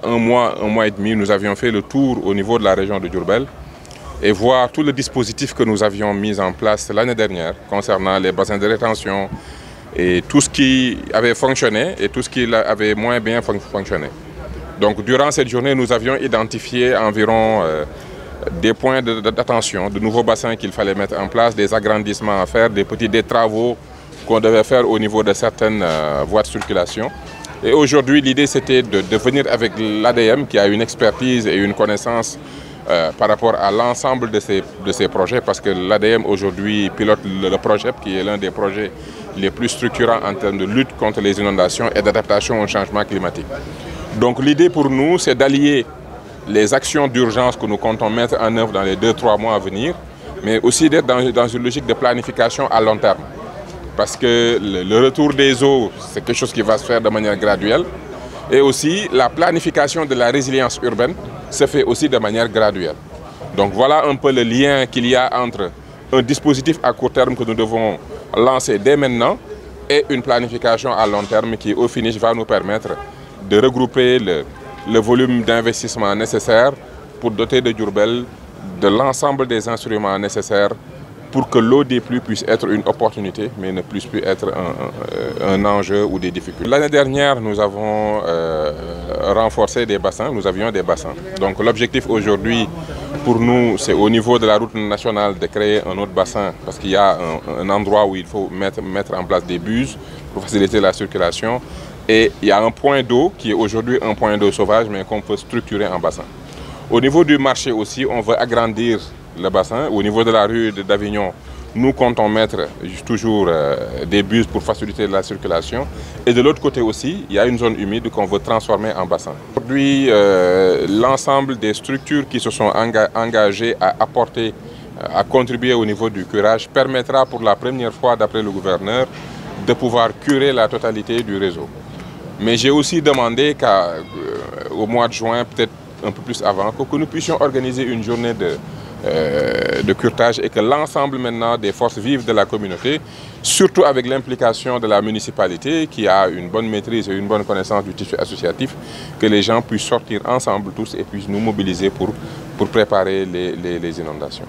Un mois et demi, nous avions fait le tour au niveau de la région de Diourbel et voir tout le dispositif que nous avions mis en place l'année dernière concernant les bassins de rétention et tout ce qui avait fonctionné et tout ce qui avait moins bien fonctionné. Donc durant cette journée, nous avions identifié environ des points d'attention, de nouveaux bassins qu'il fallait mettre en place, des agrandissements à faire, des travaux qu'on devait faire au niveau de certaines voies de circulation. Et aujourd'hui, l'idée, c'était de venir avec l'ADM qui a une expertise et une connaissance par rapport à l'ensemble de ces projets, parce que l'ADM aujourd'hui pilote le projet qui est l'un des projets les plus structurants en termes de lutte contre les inondations et d'adaptation au changement climatique. Donc l'idée pour nous, c'est d'allier les actions d'urgence que nous comptons mettre en œuvre dans les 2-3 mois à venir, mais aussi d'être dans une logique de planification à long terme. Parce que le retour des eaux, c'est quelque chose qui va se faire de manière graduelle. Et aussi, la planification de la résilience urbaine se fait aussi de manière graduelle. Donc voilà un peu le lien qu'il y a entre un dispositif à court terme que nous devons lancer dès maintenant et une planification à long terme qui, au finish, va nous permettre de regrouper le volume d'investissement nécessaire pour doter de Diourbel de l'ensemble des instruments nécessaires pour que l'eau des pluies puisse être une opportunité, mais ne puisse plus être un enjeu ou des difficultés. L'année dernière, nous avons renforcé des bassins, nous avions des bassins. Donc l'objectif aujourd'hui pour nous, c'est au niveau de la route nationale de créer un autre bassin, parce qu'il y a un endroit où il faut mettre en place des buses pour faciliter la circulation. Et il y a un point d'eau qui est aujourd'hui un point d'eau sauvage, mais qu'on peut structurer en bassin. Au niveau du marché aussi, on veut agrandir le bassin. Au niveau de la rue d'Avignon, nous comptons mettre toujours des bus pour faciliter la circulation. Et de l'autre côté aussi, il y a une zone humide qu'on veut transformer en bassin. Aujourd'hui, l'ensemble des structures qui se sont engagées à apporter, à contribuer au niveau du curage, permettra pour la première fois, d'après le gouverneur, de pouvoir curer la totalité du réseau. Mais j'ai aussi demandé qu'au mois de juin, peut-être un peu plus avant, que nous puissions organiser une journée de curtage et que l'ensemble maintenant des forces vives de la communauté, surtout avec l'implication de la municipalité qui a une bonne maîtrise et une bonne connaissance du tissu associatif, que les gens puissent sortir ensemble tous et puissent nous mobiliser pour préparer les inondations.